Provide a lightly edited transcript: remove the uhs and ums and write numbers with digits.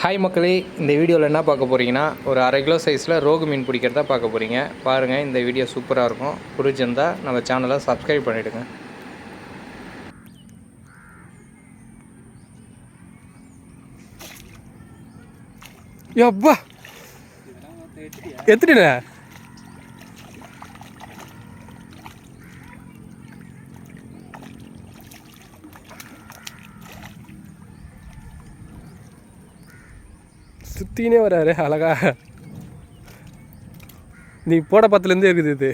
Hi மக்களே, இந்த வீடியோவில் என்ன பார்க்க போகிறீங்கன்னா, ஒரு 1/2 கிலோ சைஸில் ரோகு மீன் பிடிக்கிறதா பார்க்க போகிறீங்க. பாருங்கள், இந்த வீடியோ சூப்பராக இருக்கும். பிடிச்சிருந்தா நம்ம சேனலை சப்ஸ்கிரைப் பண்ணிவிடுங்க. அப்பா எத்தனை சுத்தினே வராரு அழகா. நீ போட பத்துலேருந்தே இருக்குது இது.